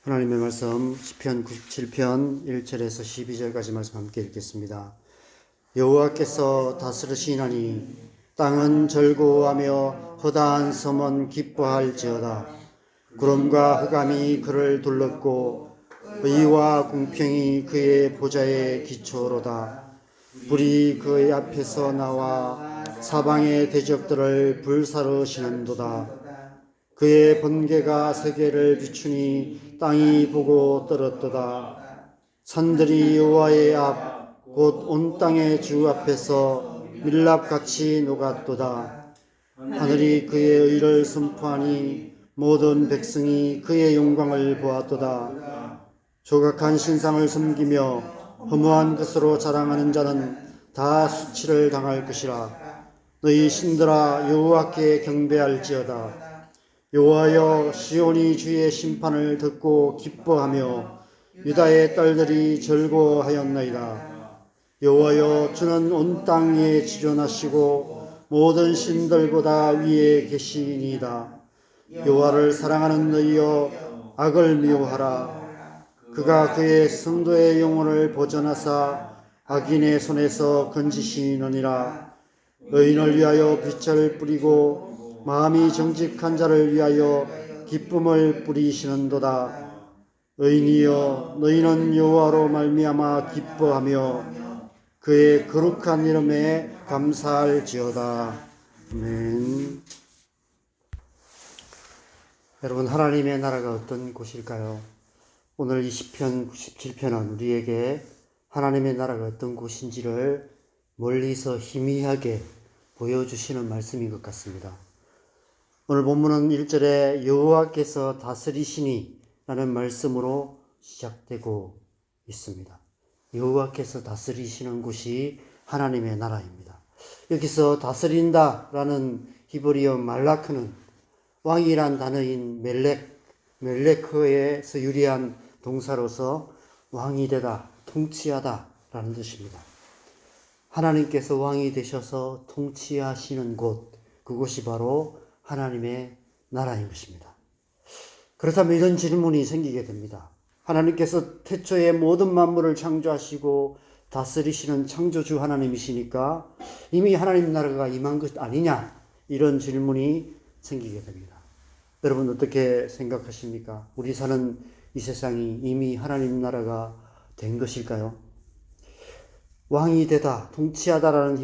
하나님의 말씀 시편 97편 1절에서 12절까지 말씀 함께 읽겠습니다. 여호와께서 다스리시나니 땅은 즐거워하며 허다한 섬은 기뻐할지어다. 구름과 흑암이 그를 둘렀고 의와 공평이 그의 보좌의 기초로다. 불이 그의 앞에서 나와 사방의 대적들을 불사르시는도다. 그의 번개가 세계를 비추니 땅이 보고 떨었도다. 산들이 여호와의 앞 곧 온 땅의 주 앞에서 밀랍같이 녹았도다. 하늘이 그의 의를 선포하니 모든 백성이 그의 영광을 보았도다. 조각한 신상을 섬기며 허무한 것으로 자랑하는 자는 다 수치를 당할 것이라. 너희 신들아 여호와께 경배할지어다. 여호와여, 시온이 주의 심판을 듣고 기뻐하며 유다의 딸들이 즐거워하였나이다. 여호와여, 주는 온 땅 위에 지존하시고 모든 신들보다 위에 계시니이다. 여호와를 사랑하는 너희여, 악을 미워하라. 그가 그의 성도의 영혼을 보전하사 악인의 손에서 건지시느니라. 의인을 위하여 빛을 뿌리고 마음이 정직한 자를 위하여 기쁨을 뿌리시는도다. 의인이여, 너희는 여호와로 말미암아 기뻐하며 그의 거룩한 이름에 감사할지어다. 아멘. 여러분, 하나님의 나라가 어떤 곳일까요? 오늘 이 시편 97편은 우리에게 하나님의 나라가 어떤 곳인지를 멀리서 희미하게 보여주시는 말씀인 것 같습니다. 오늘 본문은 1절에 여호와께서 다스리시니 라는 말씀으로 시작되고 있습니다. 여호와께서 다스리시는 곳이 하나님의 나라입니다. 여기서 다스린다 라는 히브리어 말라크는 왕이란 단어인 멜레크에서 유래한 동사로서 왕이 되다, 통치하다 라는 뜻입니다. 하나님께서 왕이 되셔서 통치하시는 곳, 그곳이 바로 하나님의 나라인 것입니다. 그렇다면 이런 질문이 생기게 됩니다. 하나님께서 태초에 모든 만물을 창조하시고 다스리시는 창조주 하나님이시니까 이미 하나님 나라가 임한 것 아니냐? 이런 질문이 생기게 됩니다. 여러분 어떻게 생각하십니까? 우리 사는 이 세상이 이미 하나님 나라가 된 것일까요? 왕이 되다, 통치하다라는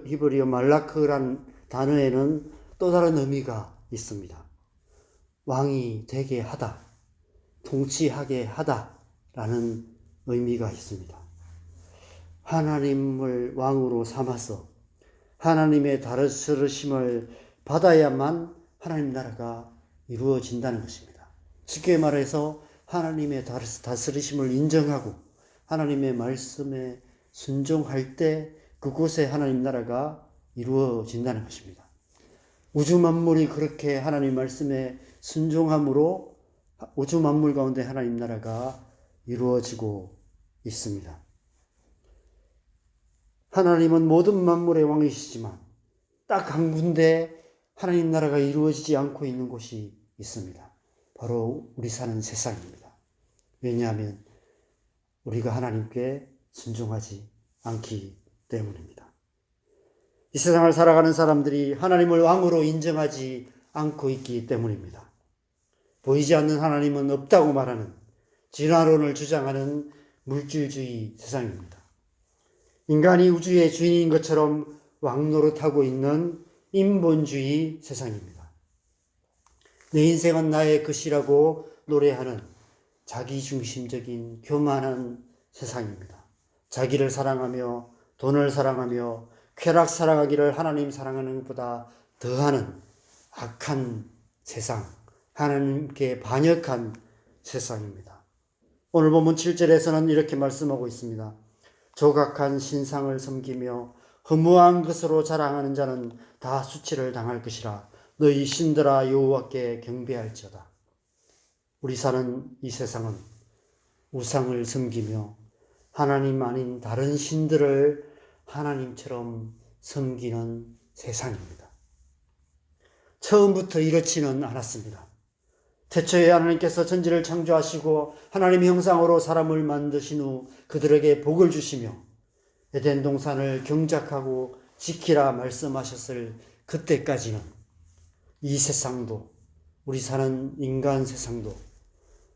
히브리어 말라크라는 단어에는 또 다른 의미가 있습니다. 왕이 되게 하다, 통치하게 하다라는 의미가 있습니다. 하나님을 왕으로 삼아서 하나님의 다스리심을 받아야만 하나님 나라가 이루어진다는 것입니다. 쉽게 말해서 하나님의 다스리심을 인정하고 하나님의 말씀에 순종할 때 그곳에 하나님 나라가 이루어진다는 것입니다. 우주 만물이 그렇게 하나님 말씀에 순종함으로 우주 만물 가운데 하나님 나라가 이루어지고 있습니다. 하나님은 모든 만물의 왕이시지만 딱 한 군데 하나님 나라가 이루어지지 않고 있는 곳이 있습니다. 바로 우리 사는 세상입니다. 왜냐하면 우리가 하나님께 순종하지 않기 때문입니다. 이 세상을 살아가는 사람들이 하나님을 왕으로 인정하지 않고 있기 때문입니다. 보이지 않는 하나님은 없다고 말하는 진화론을 주장하는 물질주의 세상입니다. 인간이 우주의 주인인 것처럼 왕노릇하고 있는 인본주의 세상입니다. 내 인생은 나의 것이라고 노래하는 자기중심적인 교만한 세상입니다. 자기를 사랑하며 돈을 사랑하며 쾌락 사랑하기를 하나님 사랑하는 것보다 더하는 악한 세상, 하나님께 반역한 세상입니다. 오늘 본문 7절에서는 이렇게 말씀하고 있습니다. 조각한 신상을 섬기며 허무한 것으로 자랑하는 자는 다 수치를 당할 것이라. 너희 신들아 여호와께 경배할지어다. 우리 사는 이 세상은 우상을 섬기며 하나님 아닌 다른 신들을 하나님처럼 섬기는 세상입니다. 처음부터 이렇지는 않았습니다. 태초에 하나님께서 천지를 창조하시고 하나님의 형상으로 사람을 만드신 후 그들에게 복을 주시며 에덴 동산을 경작하고 지키라 말씀하셨을 그때까지는 이 세상도, 우리 사는 인간 세상도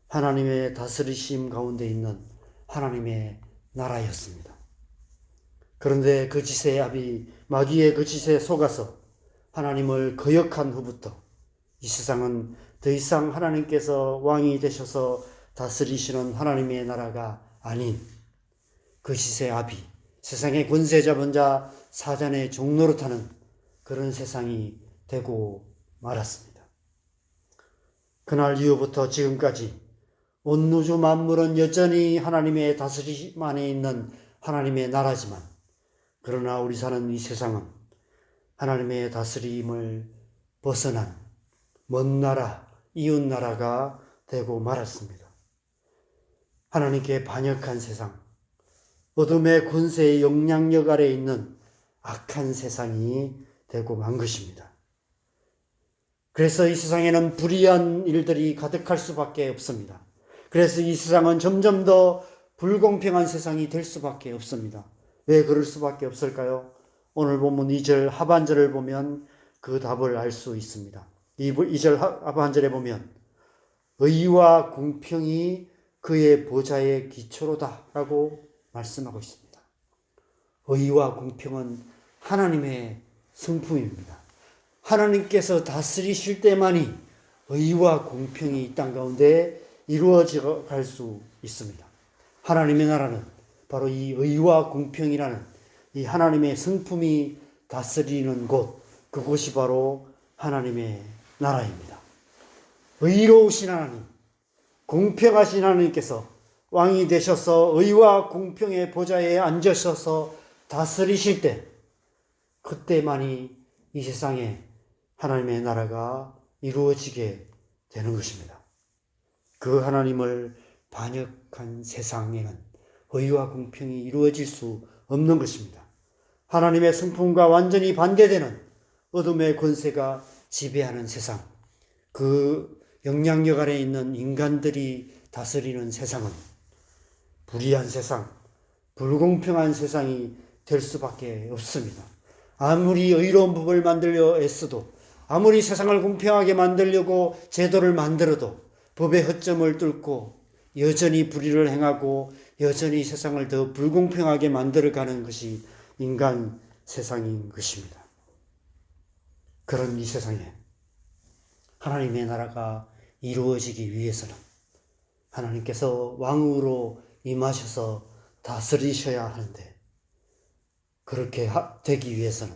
하나님의 다스리심 가운데 있는 하나님의 나라였습니다. 그런데 거짓의 아비 마귀의 거짓에 속아서 하나님을 거역한 후부터 이 세상은 더 이상 하나님께서 왕이 되셔서 다스리시는 하나님의 나라가 아닌 거짓의 아비, 세상의 권세 잡은 자 사단의 종로로 타는 그런 세상이 되고 말았습니다. 그날 이후부터 지금까지 온 우주 만물은 여전히 하나님의 다스림 안에 있는 하나님의 나라지만, 그러나 우리 사는 이 세상은 하나님의 다스림을 벗어난 먼 나라, 이웃 나라가 되고 말았습니다. 하나님께 반역한 세상, 어둠의 권세의 영향력 아래에 있는 악한 세상이 되고 만 것입니다. 그래서 이 세상에는 불의한 일들이 가득할 수밖에 없습니다. 그래서 이 세상은 점점 더 불공평한 세상이 될 수밖에 없습니다. 왜 그럴 수밖에 없을까요? 오늘 본문 2절 하반절을 보면 그 답을 알 수 있습니다. 2절 하반절에 보면 의와 공평이 그의 보좌의 기초로다 라고 말씀하고 있습니다. 의와 공평은 하나님의 성품입니다. 하나님께서 다스리실 때만이 의와 공평이 이 땅 가운데 이루어져 갈 수 있습니다. 하나님의 나라는 바로 이 의와 공평이라는 이 하나님의 성품이 다스리는 곳, 그곳이 바로 하나님의 나라입니다. 의로우신 하나님, 공평하신 하나님께서 왕이 되셔서 의와 공평의 보좌에 앉으셔서 다스리실 때, 그때만이 이 세상에 하나님의 나라가 이루어지게 되는 것입니다. 그 하나님을 반역한 세상에는 의와 공평이 이루어질 수 없는 것입니다. 하나님의 성품과 완전히 반대되는 어둠의 권세가 지배하는 세상, 그 영향력 아래에 있는 인간들이 다스리는 세상은 불의한 세상, 불공평한 세상이 될 수밖에 없습니다. 아무리 의로운 법을 만들려 애써도, 아무리 세상을 공평하게 만들려고 제도를 만들어도 법의 허점을 뚫고 여전히 불의를 행하고 여전히 세상을 더 불공평하게 만들어가는 것이 인간 세상인 것입니다. 그런 이 세상에 하나님의 나라가 이루어지기 위해서는 하나님께서 왕으로 임하셔서 다스리셔야 하는데, 그렇게 되기 위해서는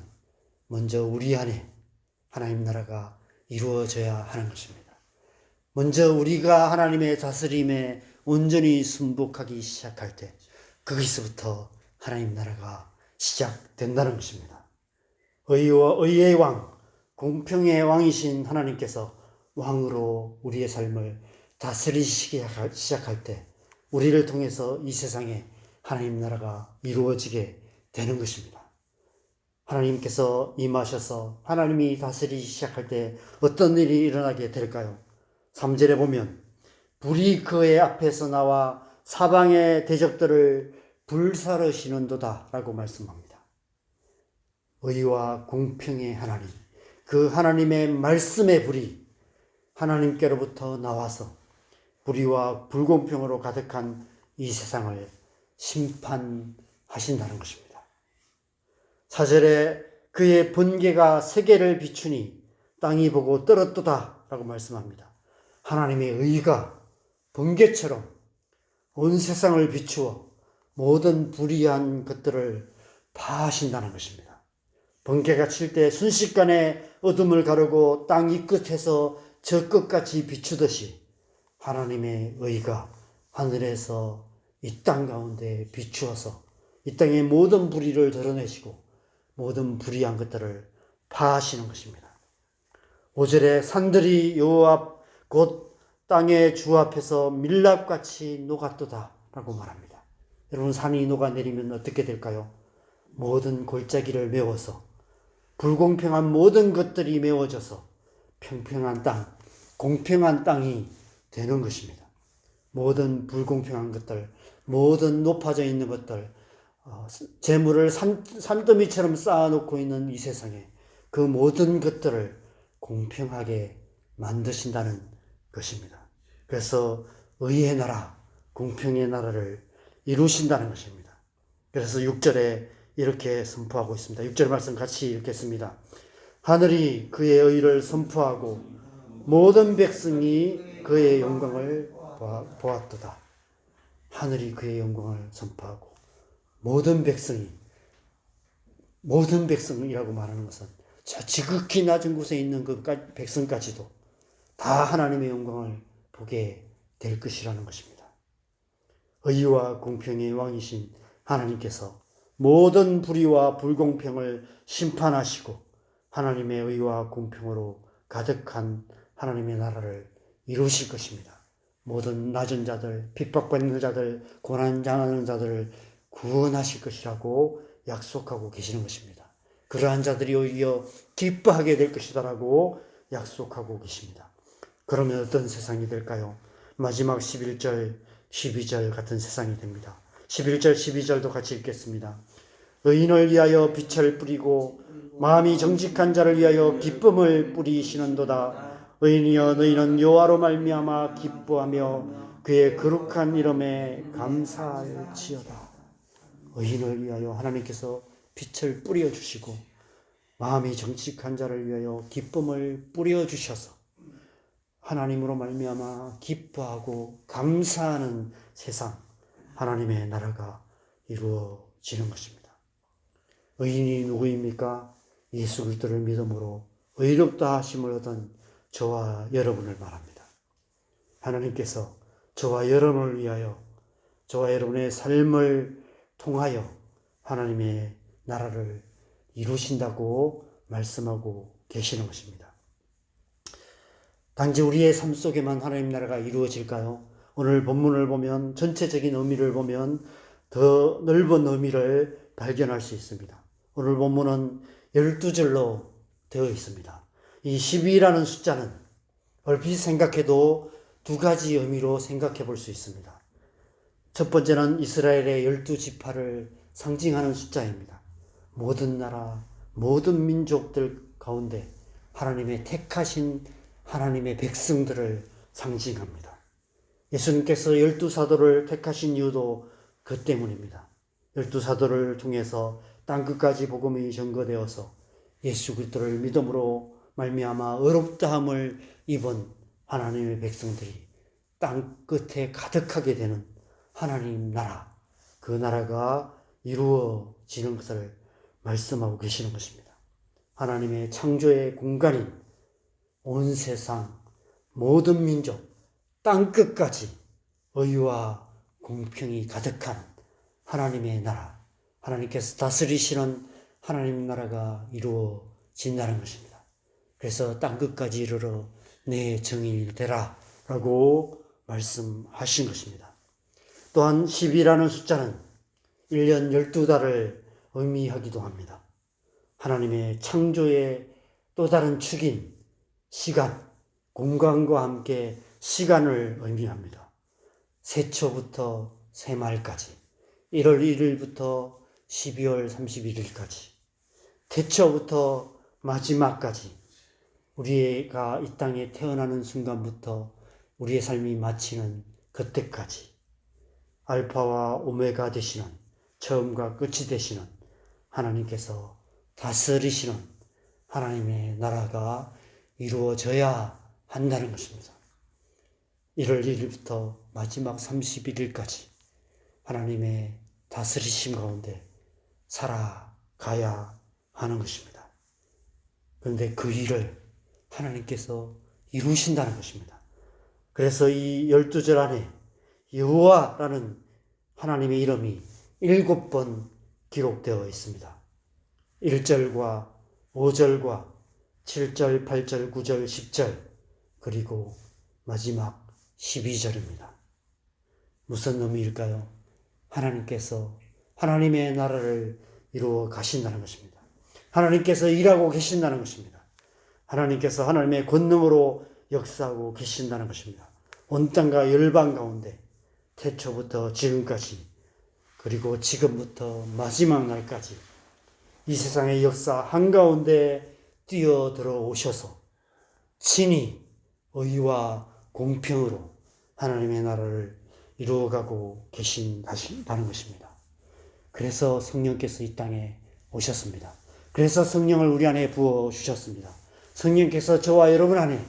먼저 우리 안에 하나님 나라가 이루어져야 하는 것입니다. 먼저 우리가 하나님의 다스림에 온전히 순복하기 시작할 때 거기서부터 하나님 나라가 시작된다는 것입니다. 의의 왕, 공평의 왕이신 하나님께서 왕으로 우리의 삶을 다스리시기 시작할 때 우리를 통해서 이 세상에 하나님 나라가 이루어지게 되는 것입니다. 하나님께서 임하셔서 하나님이 다스리기 시작할 때 어떤 일이 일어나게 될까요? 3절에 보면 불이 그의 앞에서 나와 사방의 대적들을 불사르시는도다 라고 말씀합니다. 의와 공평의 하나님, 그 하나님의 말씀의 불이 하나님께로부터 나와서 불의와 불공평으로 가득한 이 세상을 심판하신다는 것입니다. 4절에 그의 번개가 세계를 비추니 땅이 보고 떨었도다 라고 말씀합니다. 하나님의 의가 번개처럼 온 세상을 비추어 모든 불의한 것들을 파하신다는 것입니다. 번개가 칠 때 순식간에 어둠을 가르고 땅 이 끝에서 저 끝까지 비추듯이 하나님의 의가 하늘에서 이 땅 가운데 비추어서 이 땅의 모든 불의를 드러내시고 모든 불의한 것들을 파하시는 것입니다. 5절에 산들이 여호와 앞 곧 땅의 주 앞에서 밀랍같이 녹았도다 라고 말합니다. 여러분, 산이 녹아내리면 어떻게 될까요? 모든 골짜기를 메워서 불공평한 모든 것들이 메워져서 평평한 땅, 공평한 땅이 되는 것입니다. 모든 불공평한 것들, 모든 높아져 있는 것들, 재물을 산더미처럼 쌓아놓고 있는 이 세상에 그 모든 것들을 공평하게 만드신다는 것입니다. 그래서 의의 나라, 공평의 나라를 이루신다는 것입니다. 그래서 6절에 이렇게 선포하고 있습니다. 6절 말씀 같이 읽겠습니다. 하늘이 그의 의를 선포하고 모든 백성이 그의 영광을 보았도다. 하늘이 그의 영광을 선포하고 모든 백성이라고 말하는 것은 저 지극히 낮은 곳에 있는 그 백성까지도 다 하나님의 영광을 보게 될 것이라는 것입니다. 의와 공평의 왕이신 하나님께서 모든 불의와 불공평을 심판하시고 하나님의 의와 공평으로 가득한 하나님의 나라를 이루실 것입니다. 모든 낮은 자들, 핍박받는 자들, 고난당하는 자들을 구원하실 것이라고 약속하고 계시는 것입니다. 그러한 자들이 오히려 기뻐하게 될 것이다라고 약속하고 계십니다. 그러면 어떤 세상이 될까요? 마지막 11절, 12절 같은 세상이 됩니다. 11절, 12절도 같이 읽겠습니다. 의인을 위하여 빛을 뿌리고 마음이 정직한 자를 위하여 기쁨을 뿌리시는도다. 의인이여 너희는 여호와로 말미암아 기뻐하며 그의 거룩한 이름에 감사할지어다. 의인을 위하여 하나님께서 빛을 뿌려주시고 마음이 정직한 자를 위하여 기쁨을 뿌려주셔서 하나님으로 말미암아 기뻐하고 감사하는 세상, 하나님의 나라가 이루어지는 것입니다. 의인이 누구입니까? 예수 그리스도를 믿음으로 의롭다 하심을 얻은 저와 여러분을 말합니다. 하나님께서 저와 여러분을 위하여 저와 여러분의 삶을 통하여 하나님의 나라를 이루신다고 말씀하고 계시는 것입니다. 단지 우리의 삶 속에만 하나님 나라가 이루어질까요? 오늘 본문을 보면 전체적인 의미를 보면 더 넓은 의미를 발견할 수 있습니다. 오늘 본문은 12절로 되어 있습니다. 이 12라는 숫자는 얼핏 생각해도 두 가지 의미로 생각해 볼 수 있습니다. 첫 번째는 이스라엘의 12지파를 상징하는 숫자입니다. 모든 나라, 모든 민족들 가운데 하나님의 택하신 하나님의 백성들을 상징합니다. 예수님께서 12사도를 택하신 이유도 그 때문입니다. 12사도를 통해서 땅끝까지 복음이 전거되어서 예수 그리스도를 믿음으로 말미암아 의롭다함을 입은 하나님의 백성들이 땅끝에 가득하게 되는 하나님 나라, 그 나라가 이루어지는 것을 말씀하고 계시는 것입니다. 하나님의 창조의 공간인 온 세상 모든 민족 땅끝까지 의와 공평이 가득한 하나님의 나라, 하나님께서 다스리시는 하나님 나라가 이루어진다는 것입니다. 그래서 땅끝까지 이르러 내 정인이 되라 라고 말씀하신 것입니다. 또한 10이라는 숫자는 1년 12달을 의미하기도 합니다. 하나님의 창조의 또 다른 축인 시간, 공간과 함께 시간을 의미합니다. 세초부터 새말까지, 1월 1일부터 12월 31일까지, 태초부터 마지막까지, 우리가 이 땅에 태어나는 순간부터 우리의 삶이 마치는 그때까지 알파와 오메가 되시는, 처음과 끝이 되시는 하나님께서 다스리시는 하나님의 나라가 이루어져야 한다는 것입니다. 1월 1일부터 마지막 31일까지 하나님의 다스리심 가운데 살아가야 하는 것입니다. 그런데 그 일을 하나님께서 이루신다는 것입니다. 그래서 이 12절 안에 여호와라는 하나님의 이름이 7번 기록되어 있습니다. 1절과 5절과 7절, 8절, 9절, 10절, 그리고 마지막 12절입니다. 무슨 의미일까요? 하나님께서 하나님의 나라를 이루어 가신다는 것입니다. 하나님께서 일하고 계신다는 것입니다. 하나님께서 하나님의 권능으로 역사하고 계신다는 것입니다. 온 땅과 열방 가운데 태초부터 지금까지, 그리고 지금부터 마지막 날까지 이 세상의 역사 한가운데 뛰어들어 오셔서 친히 의와 공평으로 하나님의 나라를 이루어가고 계신다는 것입니다. 그래서 성령께서 이 땅에 오셨습니다. 그래서 성령을 우리 안에 부어주셨습니다. 성령께서 저와 여러분 안에,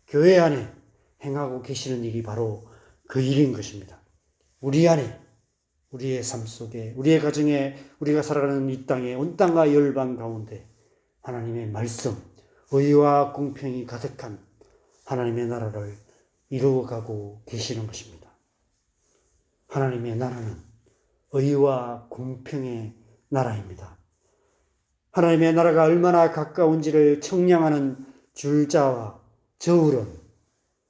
교회 안에 행하고 계시는 일이 바로 그 일인 것입니다. 우리 안에, 우리의 삶 속에, 우리의 가정에, 우리가 살아가는 이 땅에, 온 땅과 열방 가운데 하나님의 말씀, 의와 공평이 가득한 하나님의 나라를 이루어가고 계시는 것입니다. 하나님의 나라는 의와 공평의 나라입니다. 하나님의 나라가 얼마나 가까운지를 청량하는 줄자와 저울은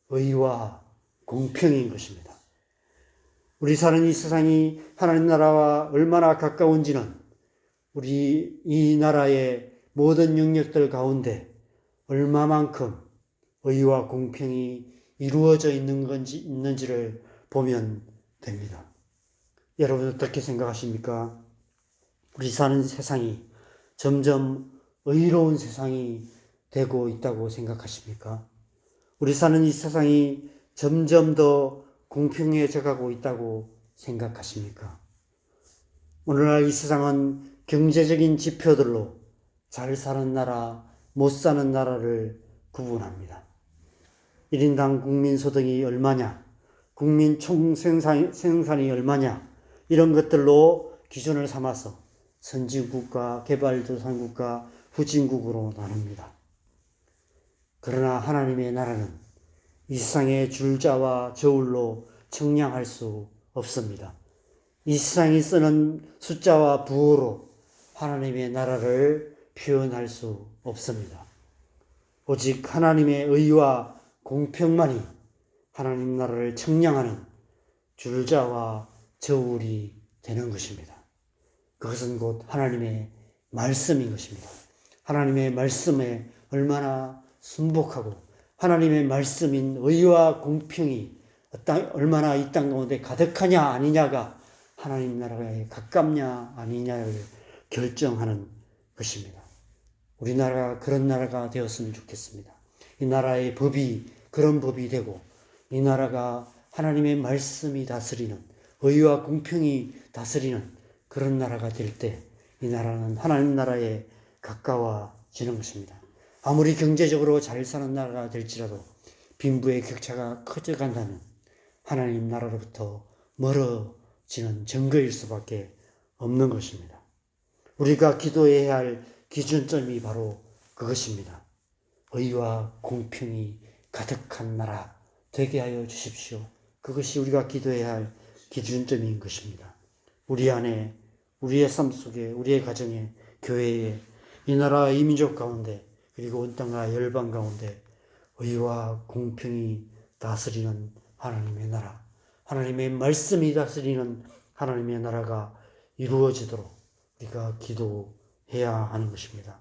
의와 공평인 것입니다. 우리 사는 이 세상이 하나님 나라와 얼마나 가까운지는 우리 이 나라의 모든 영역들 가운데 얼마만큼 의와 공평이 이루어져 있는지를 보면 됩니다. 여러분 어떻게 생각하십니까? 우리 사는 세상이 점점 의로운 세상이 되고 있다고 생각하십니까? 우리 사는 이 세상이 점점 더 공평해져 가고 있다고 생각하십니까? 오늘날 이 세상은 경제적인 지표들로 잘 사는 나라, 못 사는 나라를 구분합니다. 1인당 국민소득이 얼마냐, 국민 총생산이 얼마냐, 이런 것들로 기준을 삼아서 선진국가, 개발도상국가, 후진국으로 나눕니다. 그러나 하나님의 나라는 이 세상의 줄자와 저울로 청량할 수 없습니다. 이 세상이 쓰는 숫자와 부호로 하나님의 나라를 표현할 수 없습니다. 오직 하나님의 의와 공평만이 하나님 나라를 청량하는 줄자와 저울이 되는 것입니다. 그것은 곧 하나님의 말씀인 것입니다. 하나님의 말씀에 얼마나 순복하고 하나님의 말씀인 의와 공평이 얼마나 이 땅 가운데 가득하냐 아니냐가 하나님 나라에 가깝냐 아니냐를 결정하는 것입니다. 우리나라가 그런 나라가 되었으면 좋겠습니다. 이 나라의 법이 그런 법이 되고 이 나라가 하나님의 말씀이 다스리는, 의와 공평이 다스리는 그런 나라가 될 때 이 나라는 하나님 나라에 가까워지는 것입니다. 아무리 경제적으로 잘 사는 나라가 될지라도 빈부의 격차가 커져간다면 하나님 나라로부터 멀어지는 증거일 수밖에 없는 것입니다. 우리가 기도해야 할 기준점이 바로 그것입니다. 의와 공평이 가득한 나라 되게 하여 주십시오. 그것이 우리가 기도해야 할 기준점인 것입니다. 우리 안에, 우리의 삶 속에, 우리의 가정에, 교회에, 이 나라 이 민족 가운데, 그리고 온 땅과 열방 가운데 의와 공평이 다스리는 하나님의 나라, 하나님의 말씀이 다스리는 하나님의 나라가 이루어지도록 우리가 기도해야 하는 것입니다.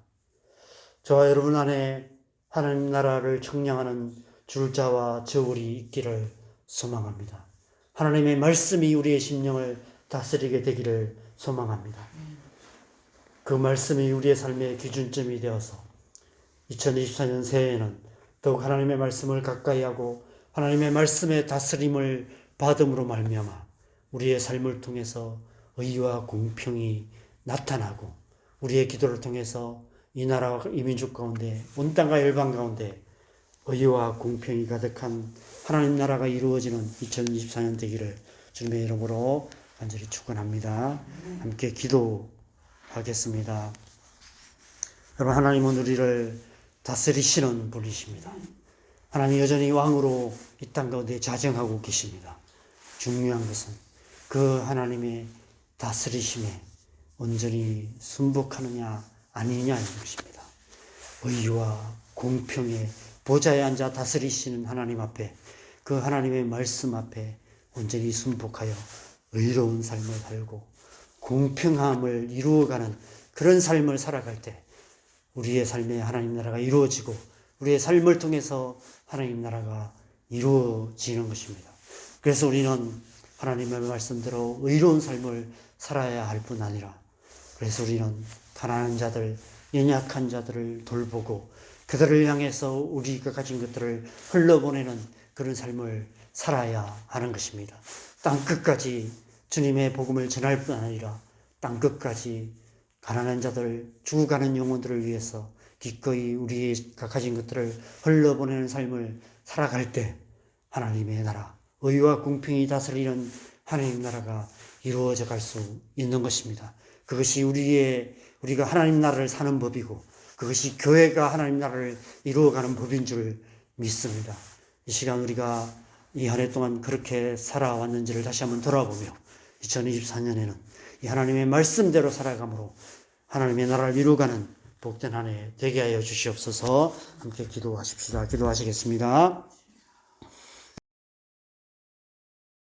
저와 여러분 안에 하나님 나라를 청량하는 줄자와 저울이 있기를 소망합니다. 하나님의 말씀이 우리의 심령을 다스리게 되기를 소망합니다. 그 말씀이 우리의 삶의 기준점이 되어서 2024년 새해에는 더욱 하나님의 말씀을 가까이 하고 하나님의 말씀의 다스림을 받음으로 말미암아 우리의 삶을 통해서 의와 공평이 나타나고 우리의 기도를 통해서 이 나라와 이 민족 가운데 온 땅과 열방 가운데 의와 공평이 가득한 하나님 나라가 이루어지는 2024년 되기를 주님의 이름으로 간절히 축원합니다. 함께 기도하겠습니다. 여러분, 하나님은 우리를 다스리시는 분이십니다. 하나님 여전히 왕으로 이 땅 가운데 자정하고 계십니다. 중요한 것은 그 하나님의 다스리심에 온전히 순복하느냐 아니냐인 것입니다. 의와 공평의 보좌에 앉아 다스리시는 하나님 앞에, 그 하나님의 말씀 앞에 온전히 순복하여 의로운 삶을 살고 공평함을 이루어가는 그런 삶을 살아갈 때 우리의 삶에 하나님 나라가 이루어지고 우리의 삶을 통해서 하나님 나라가 이루어지는 것입니다. 그래서 우리는 하나님의 말씀대로 의로운 삶을 살아야 할 뿐 아니라, 그래서 우리는 가난한 자들, 연약한 자들을 돌보고 그들을 향해서 우리가 가진 것들을 흘러보내는 그런 삶을 살아야 하는 것입니다. 땅끝까지 주님의 복음을 전할 뿐 아니라 땅끝까지 가난한 자들, 죽어가는 영혼들을 위해서 기꺼이 우리가 가진 것들을 흘러보내는 삶을 살아갈 때 하나님의 나라, 의와 공평이 다스리는 하나님 나라가 이루어져 갈 수 있는 것입니다. 그것이 우리가 하나님 나라를 사는 법이고, 그것이 교회가 하나님 나라를 이루어가는 법인 줄 믿습니다. 이 시간 우리가 이 한 해 동안 그렇게 살아왔는지를 다시 한번 돌아보며 2024년에는 이 하나님의 말씀대로 살아감으로 하나님의 나라를 이루어가는 복된 한 해 되게 하여 주시옵소서. 함께 기도하십시다. 기도하시겠습니다.